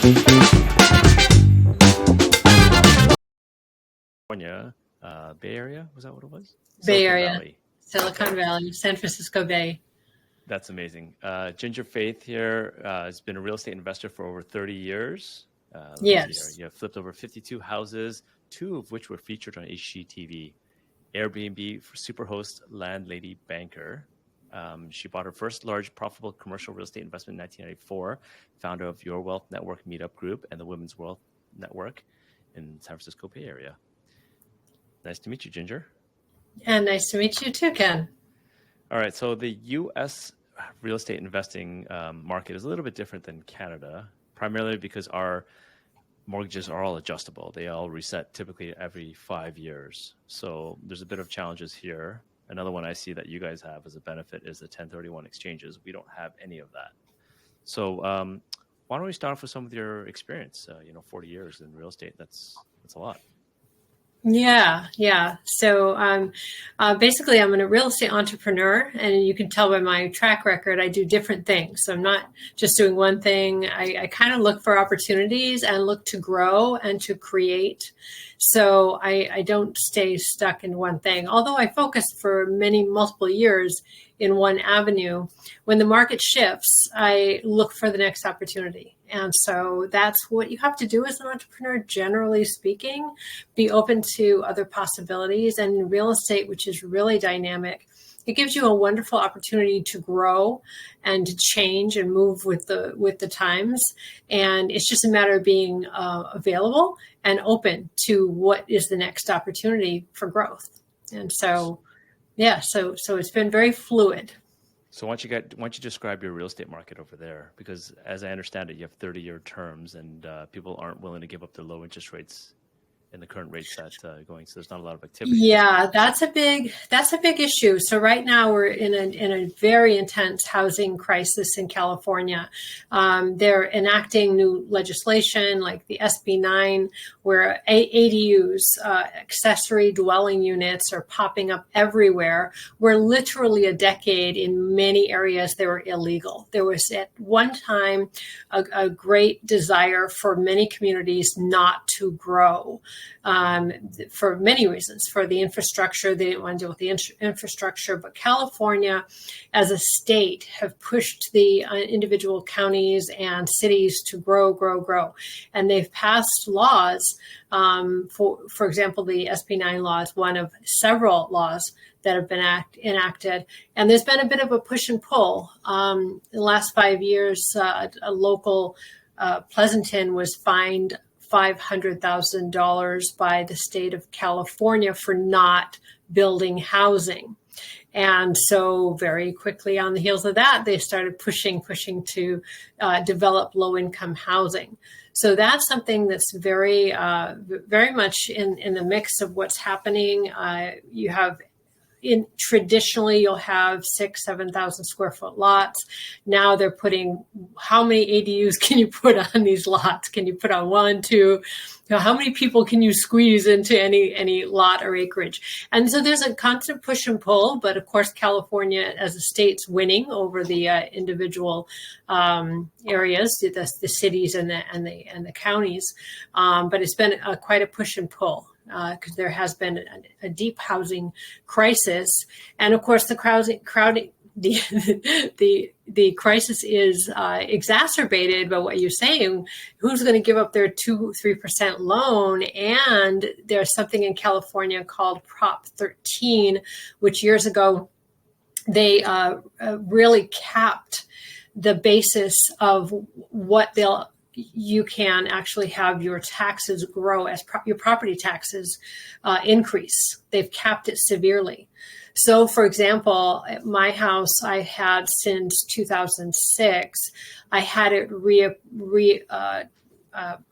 California, Bay Area, was that what it was? Bay Silicon Area, Valley. Silicon Valley, San Francisco Bay. That's amazing. Ginger Faith here has been a real estate investor for over 30 years. Yes. You have flipped over 52 houses, 2 of which were featured on HGTV. Airbnb for superhost, landlady, banker. She bought her first large profitable commercial real estate investment in 1994, founder of Your Wealth Network Meetup Group and the Women's Wealth Network in San Francisco Bay Area. Nice to meet you, Ginger. And nice to meet you too, Ken. All right, so the U.S. real estate investing market is a little bit different than Canada, primarily because our mortgages are all adjustable. They all reset typically every 5 years. So there's a bit of challenges here. Another one I see that you guys have as a benefit is the 1031 exchanges. We don't have any of that. So why don't we start off with some of your experience? 40 years in real estate, that's a lot. Yeah. So basically, I'm a real estate entrepreneur, and you can tell by my track record, I do different things. So I'm not just doing one thing. I kind of look for opportunities and look to grow and to create. So I don't stay stuck in one thing, although I focused for multiple years in one avenue. When the market shifts, I look for the next opportunity. And so that's what you have to do as an entrepreneur, generally speaking, be open to other possibilities. And in real estate, which is really dynamic, it gives you a wonderful opportunity to grow and to change and move with the times. And it's just a matter of being available and open to what is the next opportunity for growth. And so, so it's been very fluid. So why don't you describe your real estate market over there? Because as I understand it, you have 30-year terms, and people aren't willing to give up their low interest rates in the current rates that's going. So there's not a lot of activity. Yeah, that's a big issue. So right now we're in a very intense housing crisis in California. They're enacting new legislation like the SB 9, where ADUs, accessory dwelling units, are popping up everywhere. Where literally a decade in many areas they were illegal. There was at one time a great desire for many communities not to grow. For many reasons, for the infrastructure. They didn't want to deal with the infrastructure, but California as a state have pushed the individual counties and cities to grow. And they've passed laws, for example, the SB 9 law is one of several laws that have been enacted. And there's been a bit of a push and pull. In the last 5 years, a local Pleasanton was fined $500,000 by the state of California for not building housing. And so very quickly on the heels of that, they started pushing to develop low-income housing. So that's something that's very much in the mix of what's happening. You have traditionally, you'll have 7,000 square foot lots. Now they're putting, how many ADUs can you put on these lots? Can you put on 1, 2? How many people can you squeeze into any lot or acreage? And so there's a constant push and pull, but of course, California as a state's winning over the individual areas, the cities and the counties. But it's been quite a push and pull. Because there has been a deep housing crisis, and of course the the crisis is exacerbated by what you're saying. Who's going to give up their 2-3% loan? And there's something in California called Prop 13, which years ago they really capped the basis of what you can actually have your taxes grow as your property taxes increase. They've capped it severely. So, for example, at my house, I had since 2006, I had it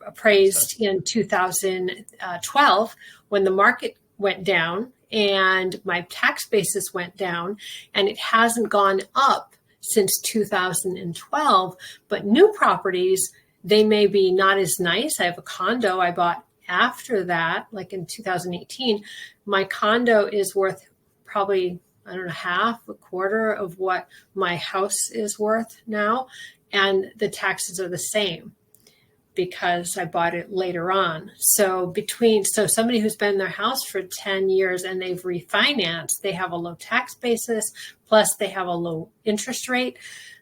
appraised in 2012 when the market went down and my tax basis went down, and it hasn't gone up since 2012. But new properties, they may be not as nice. I have a condo I bought after that, like in 2018. My condo is worth probably, half, a quarter of what my house is worth now. And the taxes are the same. because I bought it later on. So somebody who's been in their house for 10 years and they've refinanced, they have a low tax basis, plus they have a low interest rate.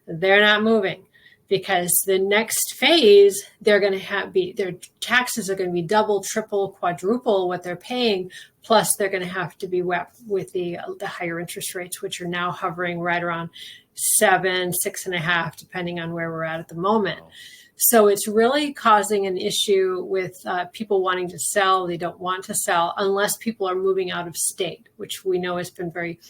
They're not moving, because the next phase, they're going to their taxes are going to be double, triple, quadruple what they're paying. Plus, they're going to have to be wet with the higher interest rates, which are now hovering right around 7, 6.5, depending on where we're at the moment. Wow. So it's really causing an issue with people wanting to sell. They don't want to sell unless people are moving out of state, which we know has been very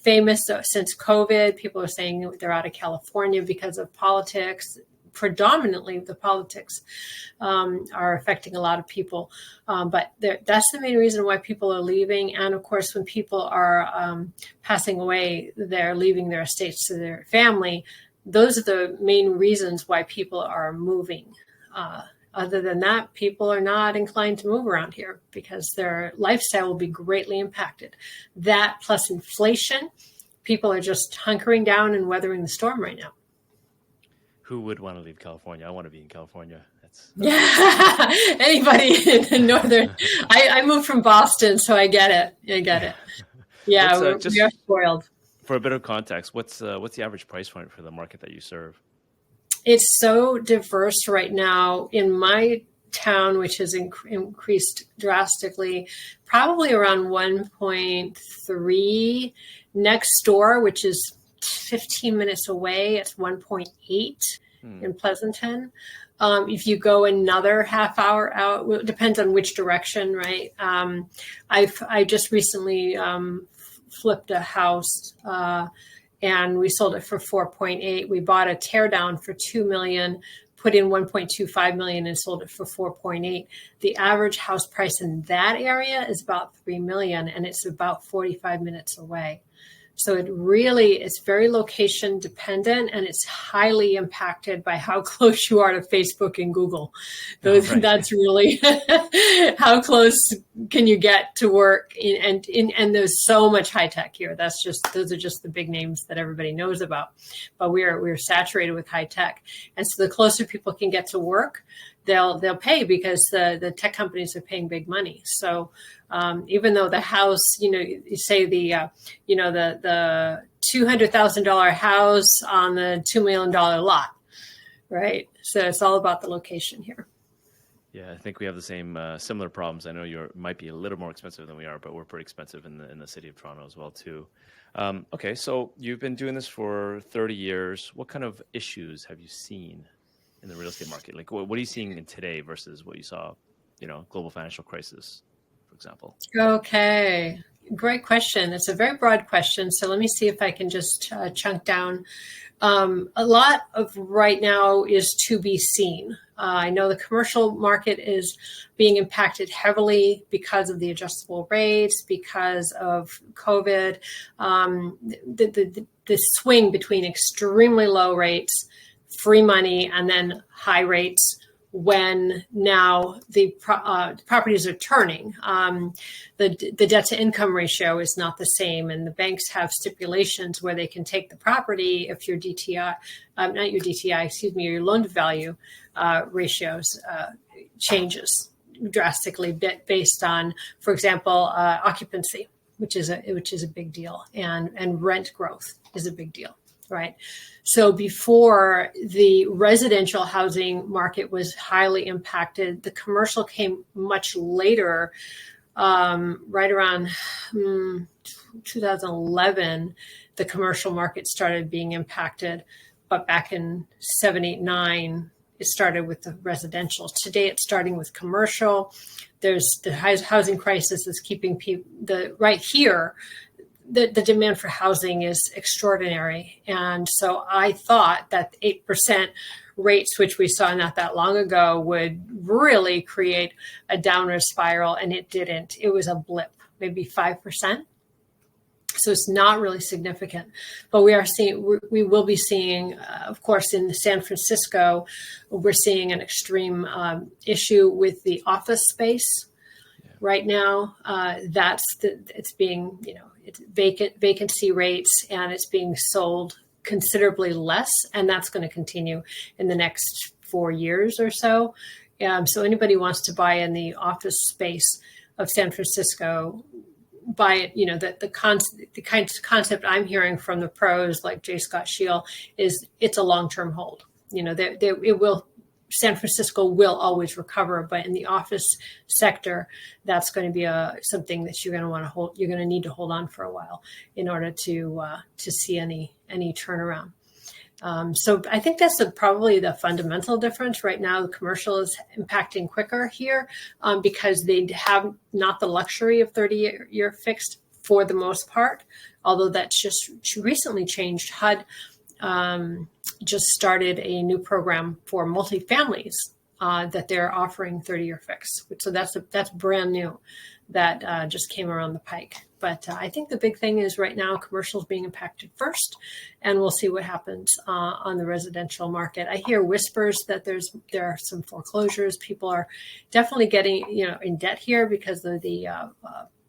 famous since COVID. People are saying they're out of California because of politics. Predominantly, the politics are affecting a lot of people. But that's the main reason why people are leaving. And of course, when people are passing away, they're leaving their estates to their family. Those are the main reasons why people are moving. Other than that, people are not inclined to move around here because their lifestyle will be greatly impacted. That plus inflation, people are just hunkering down and weathering the storm right now. Who would want to leave California? I want to be in California. Yeah, anybody in the northern. I moved from Boston, so I get it. Yeah, we are spoiled. For a bit of context, what's the average price point for the market that you serve? It's so diverse right now. In my town, which has increased drastically, probably around 1.3. Next door, which is 15 minutes away, it's 1.8 in Pleasanton. If you go another half hour out, it depends on which direction, right? I just recently flipped a house and we sold it for 4.8. We bought a teardown for $2 million, put in 1.25 million and sold it for 4.8. The average house price in that area is about $3 million, and it's about 45 minutes away. So it's very location dependent, and it's highly impacted by how close you are to Facebook and Google. That's really how close can you get to work. And there's so much high tech here. Those are just the big names that everybody knows about. But we're saturated with high tech, and so the closer people can get to work, they'll pay, because the tech companies are paying big money. So even though the house, you say the $200,000 house on the $2 million lot, right? So it's all about the location here. Yeah, I think we have the same similar problems. I know you might be a little more expensive than we are, but we're pretty expensive in the city of Toronto as well too. Okay, so you've been doing this for 30 years. What kind of issues have you seen in the real estate market? Like, what are you seeing in today versus what you saw, global financial crisis, for example? Okay, great question. It's a very broad question. So let me see if I can just chunk down. A lot of right now is to be seen. I know the commercial market is being impacted heavily because of the adjustable rates, because of COVID. The swing between extremely low rates, free money, and then high rates, when now the properties are turning. The debt to income ratio is not the same, and the banks have stipulations where they can take the property if your DTI, not your DTI, excuse me, your loan to value ratios changes drastically based on, for example, occupancy, which is a big deal, and rent growth is a big deal. Right. So before, the residential housing market was highly impacted. The commercial came much later, right around 2011, the commercial market started being impacted. But back in 7, 8, 9, it started with the residential. Today, it's starting with commercial. There's the housing crisis is keeping people right here. The demand for housing is extraordinary. And so I thought that 8% rates, which we saw not that long ago, would really create a downward spiral, and it didn't. It was a blip, maybe 5%. So it's not really significant. But we will be seeing, of course, in San Francisco, we're seeing an extreme issue with the office space. Right now, it's being, it's vacancy rates, and it's being sold considerably less, and that's going to continue in the next 4 years or so. So anybody wants to buy in the office space of San Francisco, buy it. The kind of concept I'm hearing from the pros like J. Scott Shiel is it's a long-term hold. It will. San Francisco will always recover, but in the office sector, that's going to be something that you're going to want to hold. You're going to need to hold on for a while in order to see any turnaround. So I think that's probably the fundamental difference right now. The commercial is impacting quicker here because they have not the luxury of 30-year fixed for the most part, although that's just recently changed. HUD just started a new program for multifamilies that they're offering 30-year fixed. So that's brand new that just came around the pike. But I think the big thing is right now commercial is being impacted first, and we'll see what happens on the residential market. I hear whispers that there are some foreclosures. People are definitely getting in debt here because of the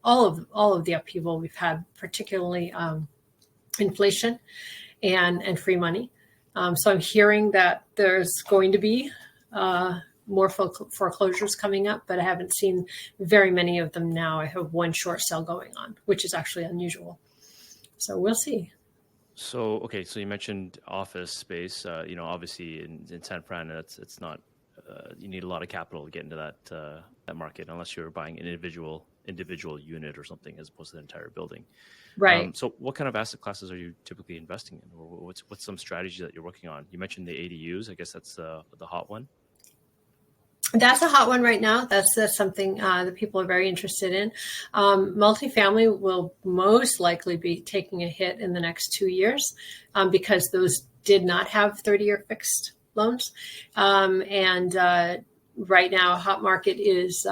all of the upheaval we've had, particularly inflation and free money. So I'm hearing that there's going to be more foreclosures coming up, but I haven't seen very many of them now. I have one short sale going on, which is actually unusual. So we'll see. So, okay, so you mentioned office space. Obviously in San Fran, it's not. You need a lot of capital to get into that market, unless you're buying an individual unit or something, as opposed to the entire building. Right. So what kind of asset classes are you typically investing in, or what's some strategy that you're working on? You mentioned the ADUs. I guess that's the hot one. That's a hot one right now. That's something that people are very interested in. Multifamily will most likely be taking a hit in the next 2 years because those did not have 30-year fixed loans. And right now, a hot market is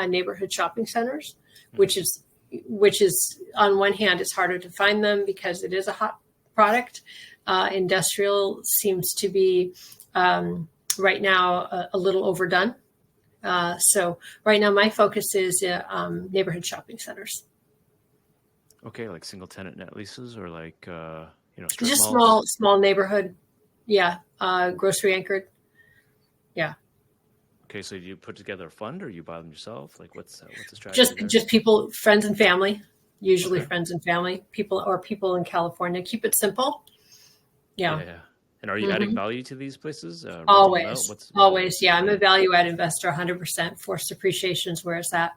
neighborhood shopping centers, which is on one hand, it's harder to find them because it is a hot product. Industrial seems to be right now a little overdone. So right now my focus is neighborhood shopping centers. Okay, like single tenant net leases, or like strip just malls? small neighborhood. Yeah, grocery anchored. Yeah. Okay, so do you put together a fund, or you buy them yourself? Like what's the strategy there? Just people, friends and family, usually Okay. friends and family, people in California. Keep it simple. Yeah. Yeah. And are you adding value to these places? Renting them out? Always. Yeah, I'm a value add investor, 100%. Forced appreciation is where it's at.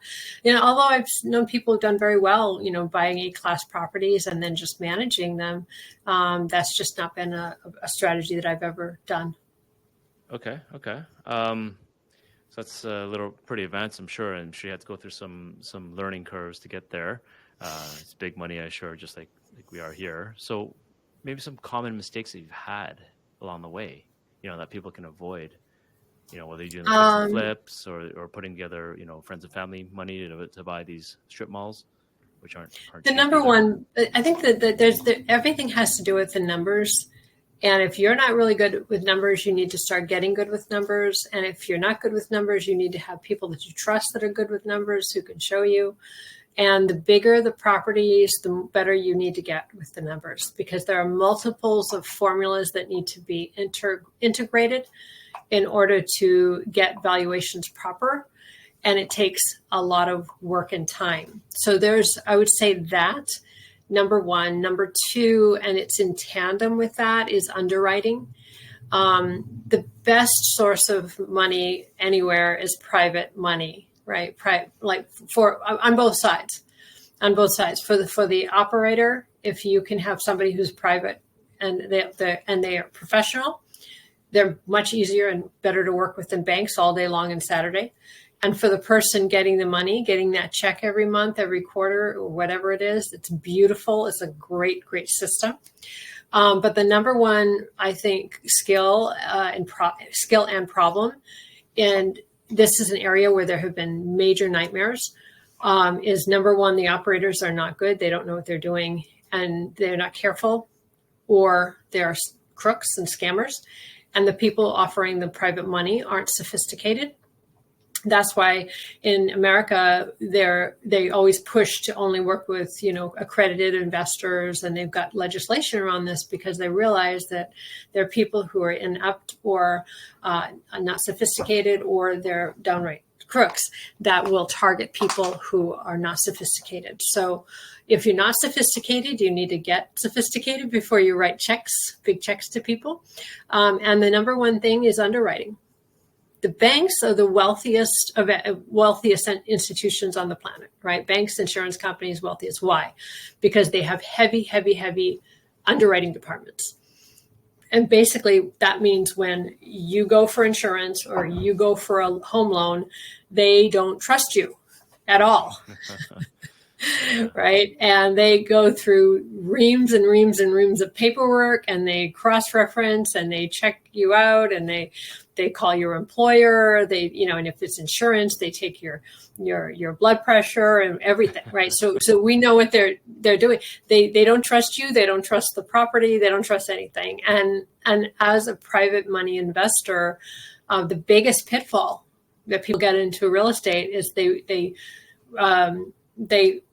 Although I've known people who've done very well, buying A-class properties and then just managing them. That's just not been a strategy that I've ever done. Okay. So that's a little pretty advanced, I'm sure. I'm sure you had to go through some learning curves to get there. It's big money, I'm sure, just like we are here. So maybe some common mistakes that you've had along the way, that people can avoid, whether you're doing the fix and flips or putting together, friends and family money to buy these strip malls, which aren't the number one. I think that everything has to do with the numbers. And if you're not really good with numbers, you need to start getting good with numbers. And if you're not good with numbers, you need to have people that you trust that are good with numbers who can show you. And the bigger the properties, the better you need to get with the numbers, because there are multiples of formulas that need to be integrated in order to get valuations proper. And it takes a lot of work and time. So I would say that, number one. Number two, and it's in tandem with that, is underwriting. The best source of money anywhere is private money. Right, on both sides. For the operator, if you can have somebody who's private and they are professional, they're much easier and better to work with than banks all day long and Saturday. And for the person getting the money, getting that check every month, every quarter, or whatever it is, it's beautiful. It's a great system. But the number one, I think, skill and problem, and this is an area where there have been major nightmares, is number one, the operators are not good. They don't know what they're doing and they're not careful, or they're crooks and scammers. And the people offering the private money aren't sophisticated. That's why in America, they always push to only work with, accredited investors, and they've got legislation around this because they realize that there are people who are inept or not sophisticated, or they're downright crooks that will target people who are not sophisticated. So if you're not sophisticated, you need to get sophisticated before you write big checks to people. And the number one thing is underwriting. The banks are the wealthiest institutions on the planet, right? Banks, insurance companies, wealthiest. Why? Because they have heavy underwriting departments. And basically that means when you go for insurance or you go for a home loan, they don't trust you at all. Right? And they go through reams and reams and reams of paperwork, and they cross-reference, and they check you out, and they call your employer, and if it's insurance, they take your blood pressure and everything, right? So we know what they're doing. They don't trust you, they don't trust the property, they don't trust anything. And as a private money investor, the biggest pitfall that people get into real estate is they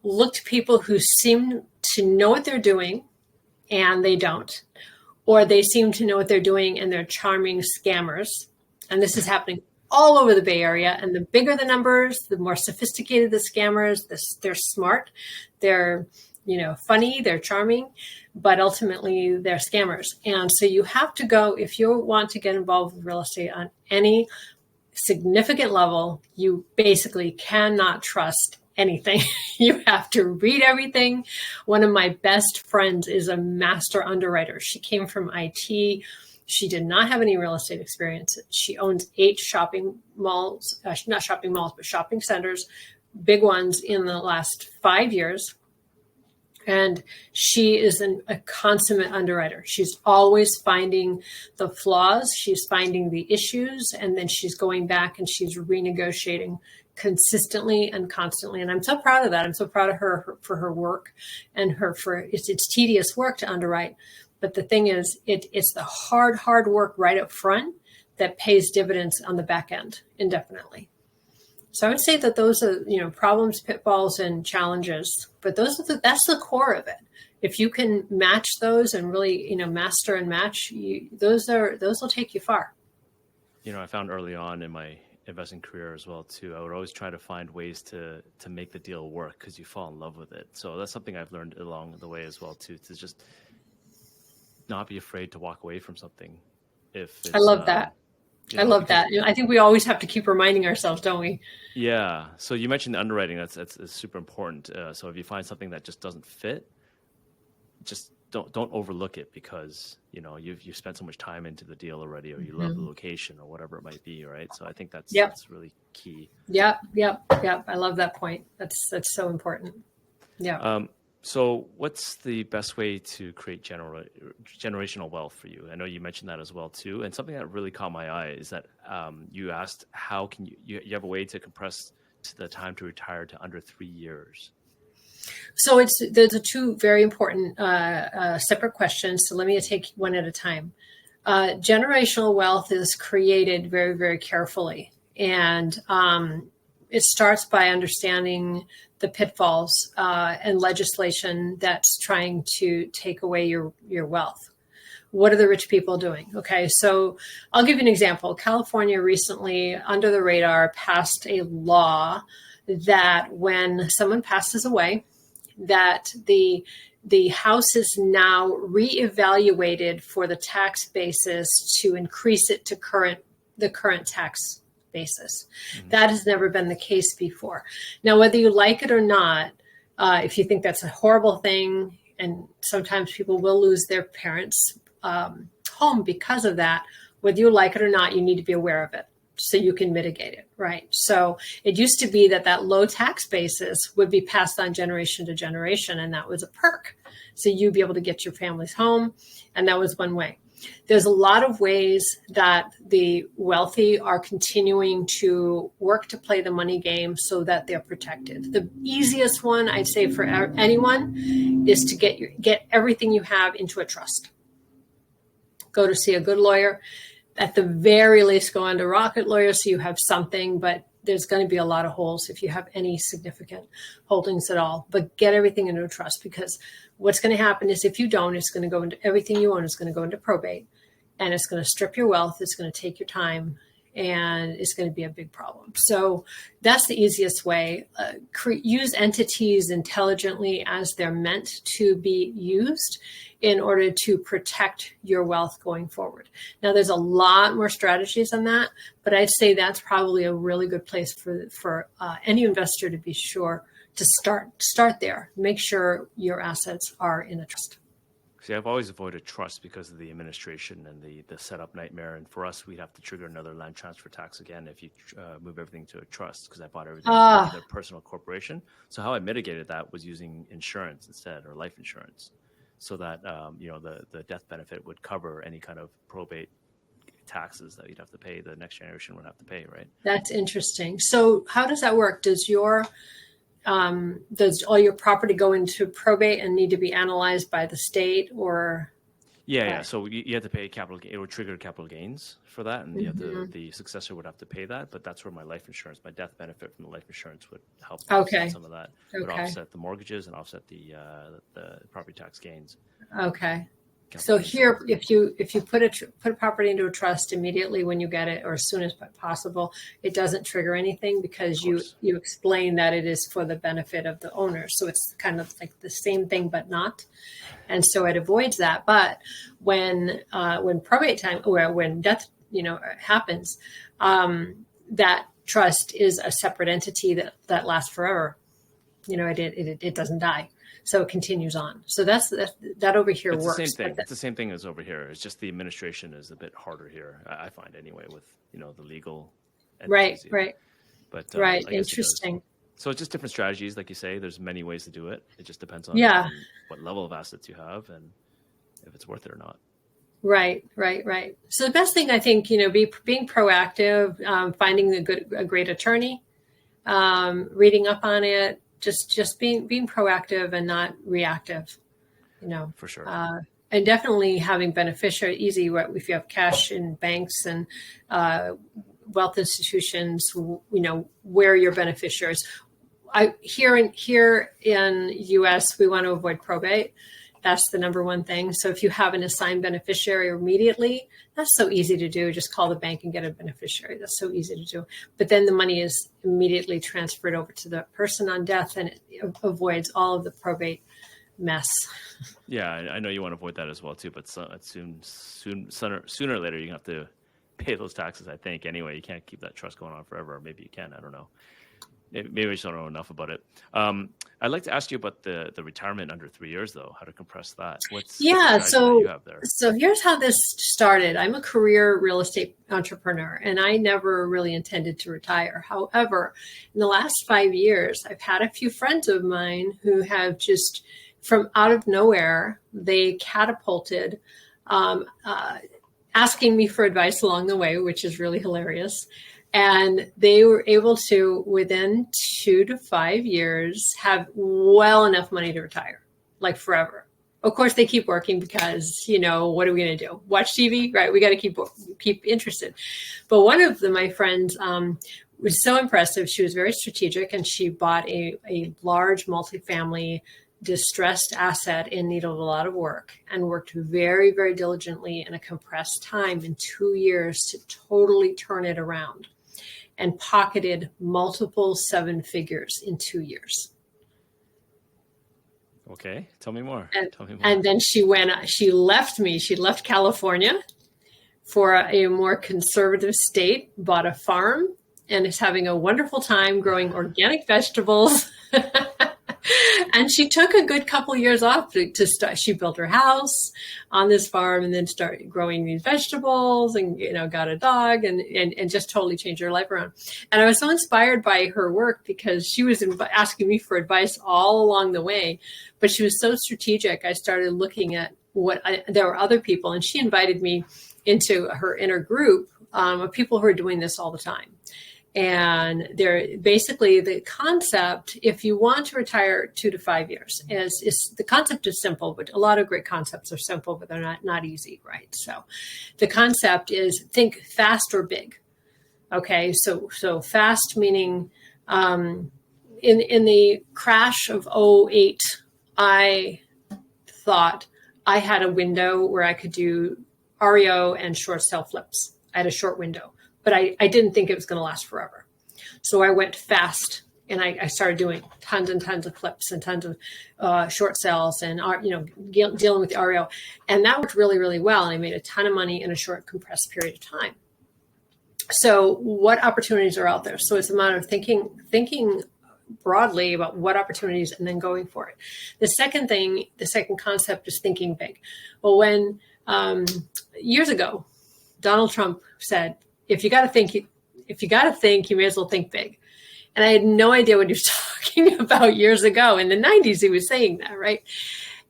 look to people who seem to know what they're doing and they don't, or they seem to know what they're doing and they're charming scammers. And this is happening all over the Bay Area. And the bigger the numbers, the more sophisticated the scammers. They're smart, they're funny, they're charming, but ultimately they're scammers. And so you have to go, if you want to get involved with real estate on any significant level, you basically cannot trust anything. You have to read everything. One of my best friends is a master underwriter. She came from IT. She did not have any real estate experience. She owns 8 shopping malls, not shopping malls, but shopping centers, big ones in the last 5 years. And she is a consummate underwriter. She's always finding the flaws. She's finding the issues. And then she's going back and she's renegotiating consistently and constantly. And I'm so proud of that. I'm so proud of her for her work and it's tedious work to underwrite. But the thing is, it's the hard work right up front that pays dividends on the back end indefinitely. So I would say that those are, problems, pitfalls, and challenges, but that's the core of it. If you can match those and really, master and match, those will take you far. I found early on in my investing career as well too, I would always try to find ways to make the deal work because you fall in love with it. So that's something I've learned along the way as well too, to just not be afraid to walk away from something. I love that. I love that. I think we always have to keep reminding ourselves, don't we? Yeah. So you mentioned the underwriting. That's super important. So if you find something that just doesn't fit, just don't overlook it because you've spent so much time into the deal already, or you love the location, or whatever it might be, right? So I think that's really key. Yep. I love that point. That's so important. Yeah. So what's the best way to create generational wealth for you? I know you mentioned that as well too. And something that really caught my eye is that you asked, how can you have a way to compress the time to retire to under 3 years? So there's 2 very important separate questions. So let me take one at a time. Generational wealth is created very, very carefully. And it starts by understanding the pitfalls and legislation that's trying to take away your wealth. What are the rich people doing? Okay, so I'll give you an example. California recently, under the radar, passed a law that when someone passes away, that the house is now reevaluated for the tax basis to increase it to the current tax basis. Mm-hmm. That has never been the case before. Now, whether you like it or not, if you think that's a horrible thing, and sometimes people will lose their parents' home because of that, whether you like it or not, you need to be aware of it so you can mitigate it, right? So it used to be that low tax basis would be passed on generation to generation, and that was a perk. So you'd be able to get your family's home, and that was one way. There's a lot of ways that the wealthy are continuing to work to play the money game so that they're protected. The easiest one, I'd say, for anyone is to get everything you have into a trust. Go to see a good lawyer. At the very least, go under Rocket Lawyer so you have something, but there's going to be a lot of holes if you have any significant holdings at all. But get everything into a trust, because what's going to happen is if you don't, it's going to go into everything you own is going to go into probate, and it's going to strip your wealth. It's going to take your time, and it's going to be a big problem. So that's the easiest way. Use entities intelligently as they're meant to be used in order to protect your wealth going forward. Now, there's a lot more strategies on that, but I'd say that's probably a really good place for any investor to be sure to start there. Make sure your assets are in a trust. See, I've always avoided trust because of the administration and the setup nightmare. And for us, we'd have to trigger another land transfer tax again if you move everything to a trust, because I bought everything with a personal corporation. So how I mitigated that was using insurance instead, or life insurance, so that the death benefit would cover any kind of probate taxes that you'd have to pay. The next generation would have to pay, right? That's interesting. So how does that work? Does all your property go into probate and need to be analyzed by the state, or? Yeah. So you have to pay capital. It would trigger capital gains for that, and the successor would have to pay that. But that's where my life insurance, my death benefit from the life insurance, would help offset some of that. Would offset the mortgages and offset the property tax gains. Okay. So here, if you put a property into a trust immediately when you get it, or as soon as possible, it doesn't trigger anything, because you explain that it is for the benefit of the owner. So it's kind of like the same thing, but not. And so it avoids that. But when probate time, or when death, happens, that trust is a separate entity that lasts forever. It doesn't die. So it continues on. So that over here works. It's the same thing. It's the same thing as over here. It's just the administration is a bit harder here, I find, anyway, with the legal entities. Right. But right. Interesting. So it's just different strategies, like you say. There's many ways to do it. It just depends on what level of assets you have and if it's worth it or not. Right. So the best thing, I think, being proactive, finding a great attorney, reading up on it. Just being proactive and not reactive, For sure. And definitely having beneficiary easy. If you have cash in banks and wealth institutions, where your beneficiaries. Here in U.S., we want to avoid probate. That's the number one thing. So if you have an assigned beneficiary immediately, that's so easy to do. Just call the bank and get a beneficiary. That's so easy to do. But then the money is immediately transferred over to the person on death, and it avoids all of the probate mess. Yeah, I know you want to avoid that as well too. But sooner or later, you have to pay those taxes. I think anyway. You can't keep that trust going on forever. Or maybe you can. I don't know. Maybe I just don't know enough about it. I'd like to ask you about the retirement under 3 years, though. How to compress that? What's the strategy you have there? So here's how this started. I'm a career real estate entrepreneur, and I never really intended to retire. However, in the last 5 years, I've had a few friends of mine who have just, from out of nowhere, they catapulted, asking me for advice along the way, which is really hilarious. And they were able to, within 2 to 5 years, have well enough money to retire, like forever. Of course, they keep working because, what are we going to do? Watch TV, right? We got to keep interested. But one of my friends was so impressive. She was very strategic, and she bought a large multifamily distressed asset and needed a lot of work, and worked very, very diligently in a compressed time in 2 years to totally turn it around, and pocketed multiple 7 figures in 2 years. Okay. Tell me more. And then she left me. She left California for a more conservative state, bought a farm, and is having a wonderful time growing organic vegetables. And she took a good couple years off to start. She built her house on this farm, and then started growing these vegetables, and got a dog, and just totally changed her life around. And I was so inspired by her work, because she was asking me for advice all along the way, but she was so strategic. I started looking at there were other people, and she invited me into her inner group of people who are doing this all the time. And they're basically the concept, if you want to retire 2 to 5 years, is the concept is simple, but a lot of great concepts are simple, but they're not easy, right? So the concept is think fast or big. Okay, so fast meaning in the crash of '08, I thought I had a window where I could do REO and short sale flips. I had a short window, but I didn't think it was going to last forever. So I went fast and I started doing tons and tons of flips and tons of short sales and, dealing with the REO. And that worked really, really well. And I made a ton of money in a short compressed period of time. So what opportunities are out there? So it's a matter of thinking broadly about what opportunities and then going for it. The second concept is thinking big. Well, when years ago, Donald Trump said, if you got to think, you may as well think big. And I had no idea what he was talking about years ago. In the 90s, he was saying that, right?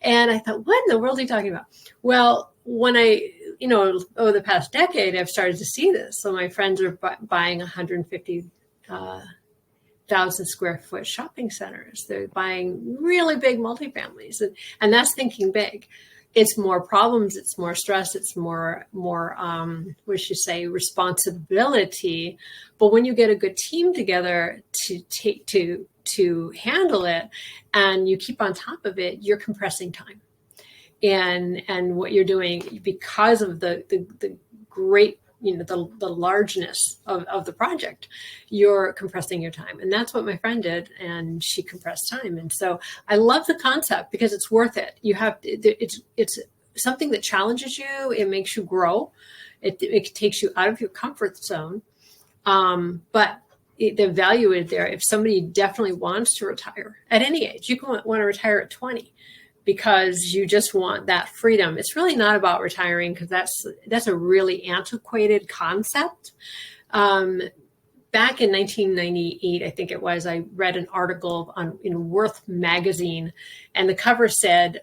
And I thought, what in the world are you talking about? Well, when over the past decade, I've started to see this. So my friends are buying 150,000 square foot shopping centers. They're buying really big multifamilies, and that's thinking big. It's more problems, it's more stress, it's more responsibility. But when you get a good team together to handle it, and you keep on top of it, you're compressing time. And what you're doing, because of the great, the largeness of the project, you're compressing your time. And that's what my friend did. And she compressed time. And so I love the concept because it's worth it. It's something that challenges you. It makes you grow. It takes you out of your comfort zone. But the value is there. If somebody definitely wants to retire at any age, you can want to retire at 20. Because you just want that freedom. It's really not about retiring, because that's a really antiquated concept. Back in 1998, I think it was, I read an article in Worth magazine, and the cover said,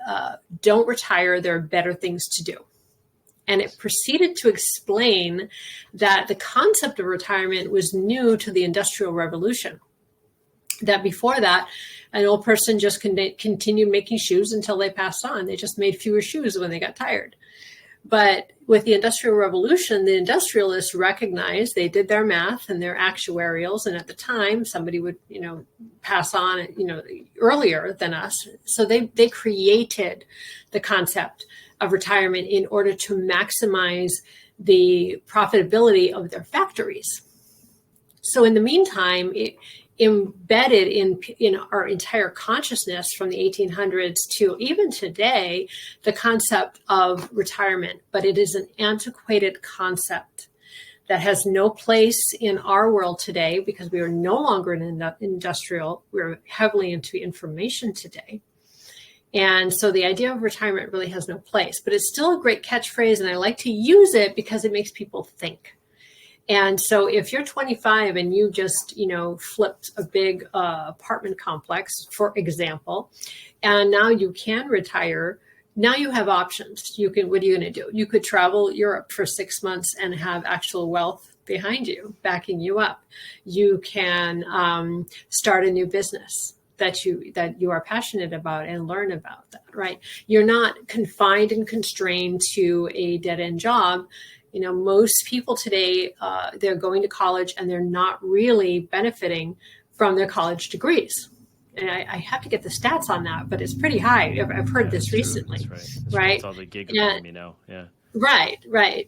"Don't retire. There are better things to do." And it proceeded to explain that the concept of retirement was new to the Industrial Revolution. That before that, an old person just continued making shoes until they passed on. They just made fewer shoes when they got tired. But with the Industrial Revolution, the industrialists recognized, they did their math and their actuarials. And at the time, somebody would, pass on, earlier than us. So they created the concept of retirement in order to maximize the profitability of their factories. So in the meantime, embedded in our entire consciousness from the 1800s to even today, the concept of retirement, but it is an antiquated concept that has no place in our world today because we are no longer in industrial. We're heavily into information today. And so the idea of retirement really has no place, but it's still a great catchphrase. And I like to use it because it makes people think. And so if you're 25 and you just, flipped a big apartment complex, for example, and now you can retire, now you have options. What are you going to do? You could travel Europe for 6 months and have actual wealth behind you, backing you up. You can start a new business that you are passionate about and learn about that, right? You're not confined and constrained to a dead-end job. Most people today, they're going to college and they're not really benefiting from their college degrees. And I have to get the stats on that, but it's pretty high. I've heard this recently. That's right. It's all the gig economy now. Yeah. Right.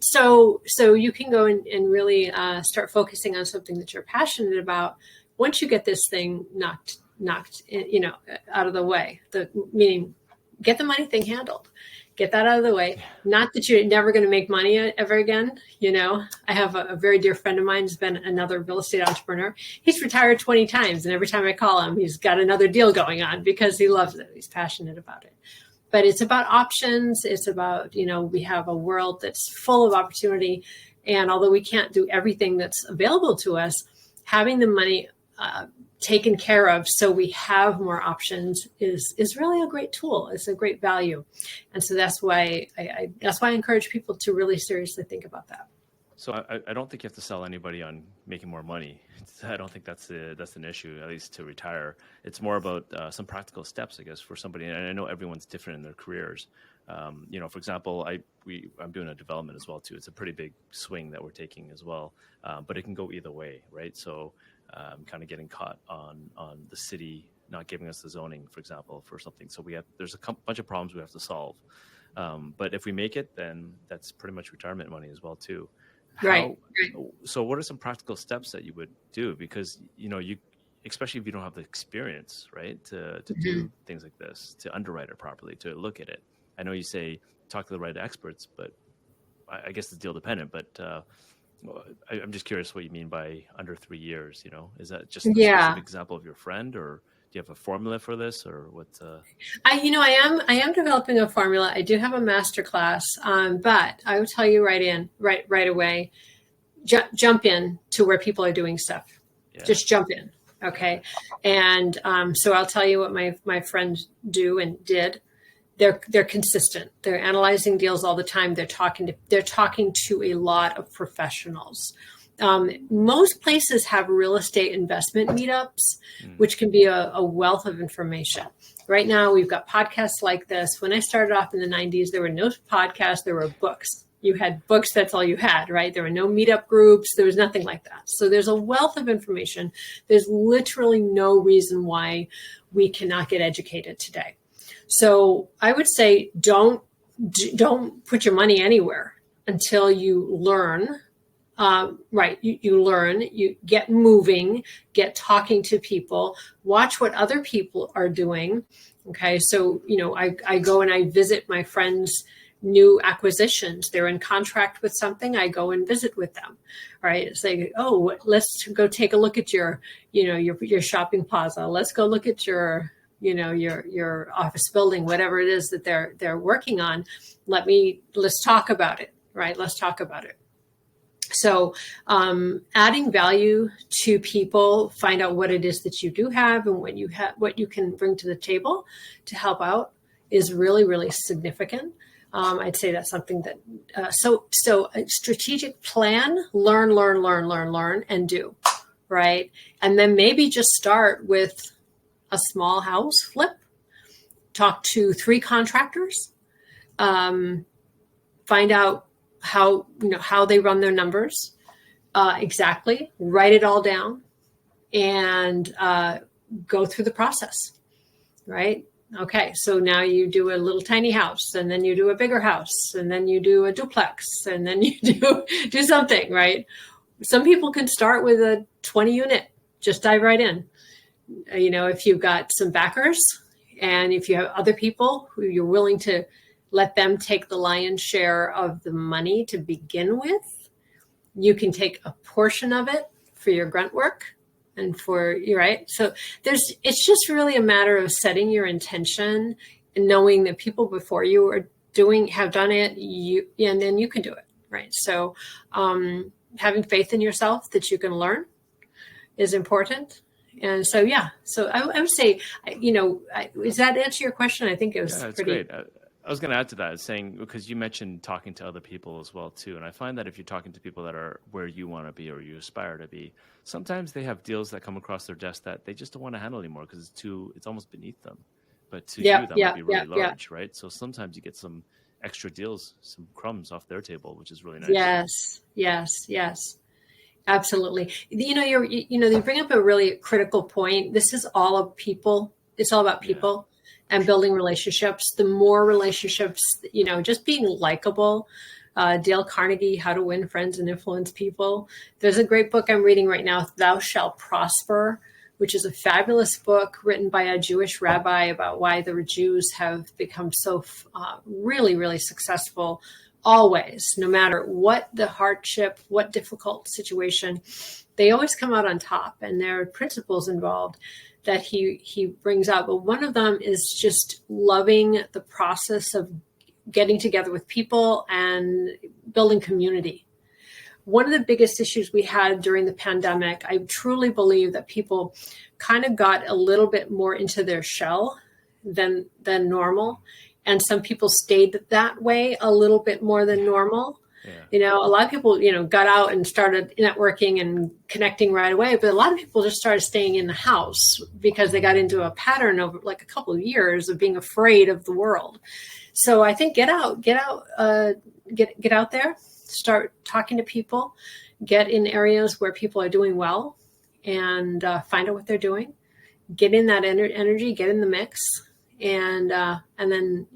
So you can go and really start focusing on something that you're passionate about. Once you get this thing knocked out of the way, meaning get the money thing handled. Get that out of the way. Not that you're never going to make money ever again. I have a very dear friend of mine who's been another real estate entrepreneur. He's retired 20 times. And every time I call him, he's got another deal going on because he loves it. He's passionate about it. But it's about options. It's about, we have a world that's full of opportunity. And although we can't do everything that's available to us, having the money taken care of so we have more options is really a great tool. It's a great value. And so that's why I encourage people to really seriously think about that. So I don't think you have to sell anybody on making more money. I don't think that's an issue, at least to retire. It's more about some practical steps, I guess, for somebody. And I know everyone's different in their careers. For example, I'm doing a development as well too. It's a pretty big swing that we're taking as well, but it can go either way, right? So kind of getting caught on the city not giving us the zoning, for example, for something. So there's a bunch of problems we have to solve. But if we make it, then that's pretty much retirement money as well too. Right. So what are some practical steps that you would do? Because, especially if you don't have the experience, right, to do things like this, to underwrite it properly, to look at it. I know you say talk to the right experts, but I guess it's deal dependent. But I'm just curious what you mean by under 3 years. Is that just a specific example of your friend, or do you have a formula for this, or what? I am developing a formula. I do have a master class, but I will tell you right away, jump in to where people are doing stuff. Yeah. Just jump in. Okay. And so I'll tell you what my friends do and did. They're consistent. They're analyzing deals all the time. They're talking to a lot of professionals. Most places have real estate investment meetups, which can be a wealth of information. Right now, we've got podcasts like this. When I started off in the 90s, there were no podcasts, there were books. You had books, that's all you had, right? There were no meetup groups. There was nothing like that. So there's a wealth of information. There's literally no reason why we cannot get educated today. So I would say don't put your money anywhere until you learn. You learn, you get moving, get talking to people, watch what other people are doing. Okay. So, I go and I visit my friends' new acquisitions. They're in contract with something. I go and visit with them. Right. It's like, oh, let's go take a look at your shopping plaza. Let's go look at your office building, whatever it is that they're working on. Let's talk about it. Right. Let's talk about it. So adding value to people, find out what it is that you do have and what you can bring to the table to help out is really, really significant. I'd say that's something that, so a strategic plan, learn, and do, right? And then maybe just start with a small house flip, talk to 3 contractors, find out how they run their numbers exactly, write it all down, and go through the process, right? Okay, so now you do a little tiny house, and then you do a bigger house, and then you do a duplex, and then you do something, right? Some people can start with a 20 unit, just dive right in. If you've got some backers and if you have other people who you're willing to let them take the lion's share of the money to begin with, you can take a portion of it for your grunt work and for you, right? So it's just really a matter of setting your intention and knowing that people before you have done it, and then you can do it, right? So having faith in yourself that you can learn is important. And so, so I would say, does that answer your question? I think it was pretty great. I was going to add to that, saying, because you mentioned talking to other people as well, too. And I find that if you're talking to people that are where you want to be or you aspire to be, sometimes they have deals that come across their desk that they just don't want to handle anymore because it's almost beneath them. But to you, that might be really large, right? So sometimes you get some extra deals, some crumbs off their table, which is really nice. Yes. Absolutely. You bring up a really critical point. This is all of people. It's all about people and building relationships. The more relationships, just being likable. Dale Carnegie, How to Win Friends and Influence People. There's a great book I'm reading right now, Thou Shalt Prosper, which is a fabulous book written by a Jewish rabbi about why the Jews have become so really, really successful always, no matter what the hardship, what difficult situation, they always come out on top. And there are principles involved that he brings out. But one of them is just loving the process of getting together with people and building community. One of the biggest issues we had during the pandemic, I truly believe that people kind of got a little bit more into their shell than normal. And some people stayed that way a little bit more than normal. Yeah. A lot of people, got out and started networking and connecting right away. But a lot of people just started staying in the house because they got into a pattern of like a couple of years of being afraid of the world. So I think get out there, start talking to people, get in areas where people are doing well, and find out what they're doing. Get in that energy, get in the mix, and then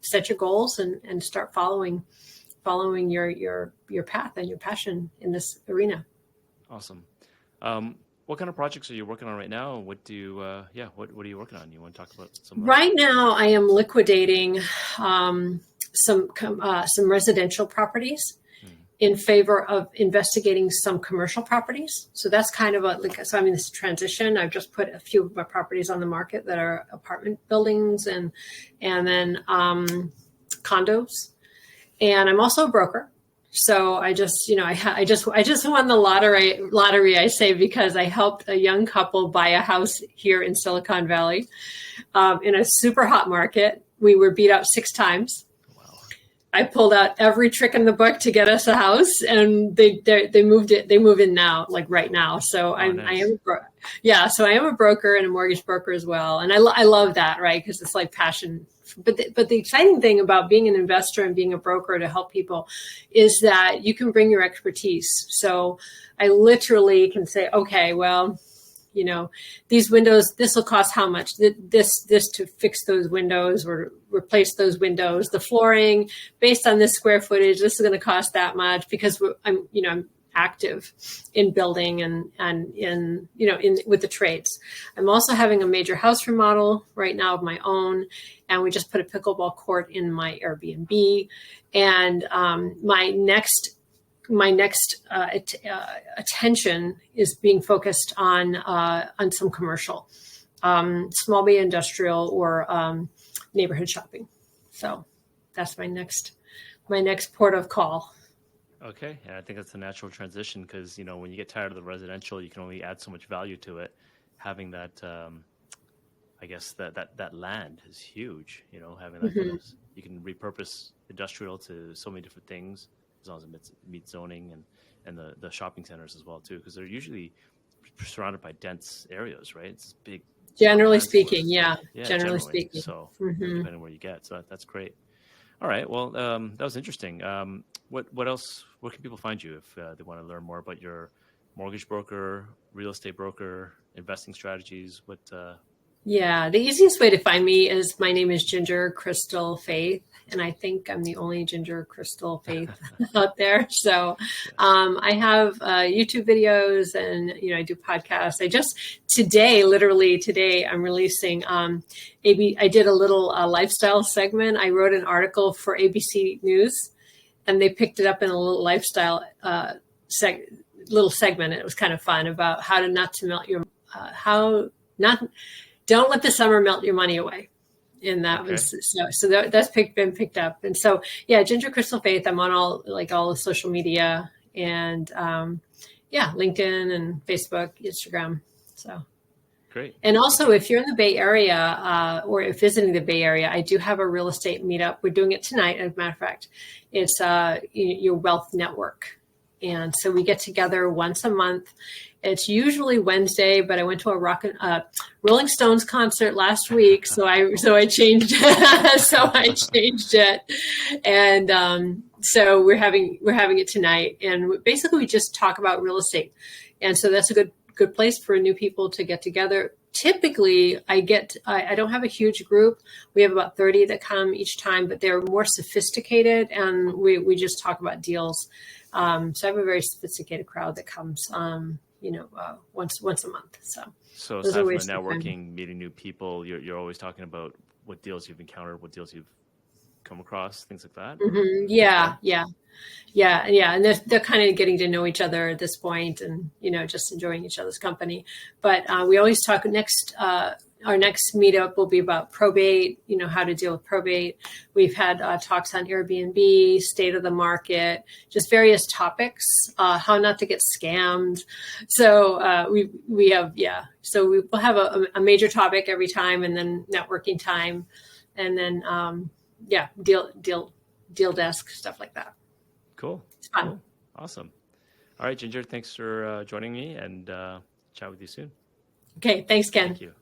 set your goals and start following your path and your passion in this arena. Awesome. What kind of projects are you working on right now? What do you, what are you working on? You want to talk about some? Right now, I am liquidating some residential properties in favor of investigating some commercial properties. So that's kind of so I'm in this transition. I've just put a few of my properties on the market that are apartment buildings and then condos. And I'm also a broker. So I just won the lottery, I say, because I helped a young couple buy a house here in Silicon Valley in a super hot market. We were beat out 6 times. Wow. I pulled out every trick in the book to get us a house, and they moved it. They move in now, like right now. So nice. So I am a broker and a mortgage broker as well, and I love that, right? Because it's like passion. But the exciting thing about being an investor and being a broker to help people is that you can bring your expertise. So I literally can say, okay, well, these windows, this will cost how much? This to fix those windows or replace those windows. The flooring, based on this square footage, this is going to cost that much because I'm active in building and in with the trades. I'm also having a major house remodel right now of my own, and we just put a pickleball court in my Airbnb. And my next attention is being focused on some commercial, small bay industrial or neighborhood shopping. So that's my next port of call. Okay, and I think that's a natural transition because when you get tired of the residential, you can only add so much value to it. Having that, I guess that land is huge. Having that kind of, you can repurpose industrial to so many different things as long as it meets zoning and the shopping centers as well too, because they're usually surrounded by dense areas, right? It's big. Generally speaking, generally speaking. So depending on where you get, so that's great. All right. Well, that was interesting. What else? Where can people find you if they want to learn more about your mortgage broker, real estate broker, investing strategies? Yeah, the easiest way to find me is my name is Ginger Crystal Faith, and I think I'm the only Ginger Crystal Faith out there. So I have YouTube videos and I do podcasts. Literally today, I'm releasing I did a little lifestyle segment. I wrote an article for ABC News, and they picked it up in a little lifestyle little segment. It was kind of fun about how not to melt your don't let the summer melt your money away. And that was that's been picked up. And so, Ginger Crystal Faith, I'm on all the social media and LinkedIn and Facebook, Instagram. So great. And also if you're in the Bay Area or if visiting the Bay Area, I do have a real estate meetup. We're doing it tonight. As a matter of fact, it's your wealth network. And so we get together once a month. It's usually Wednesday, but I went to a Rolling Stones concert last week, so I changed it, and so we're having it tonight. And basically, we just talk about real estate, and so that's a good place for new people to get together. Typically, I don't have a huge group. We have about 30 that come each time, but they're more sophisticated, and we just talk about deals. So I have a very sophisticated crowd that comes, once a month. So aside from the networking, meeting new people, you're always talking about what deals you've encountered, what deals you've come across, things like that. Mm-hmm. Yeah. And they're kind of getting to know each other at this point, and just enjoying each other's company. But we always talk our next meetup will be about probate, how to deal with probate. We've had talks on Airbnb, state of the market, just various topics, how not to get scammed. So we have, so we will have a major topic every time, and then networking time, and then, deal desk, stuff like that. Cool. It's fun. Cool. Awesome. All right, Ginger, thanks for joining me, and chat with you soon. Okay. Thanks, Ken. Thank you.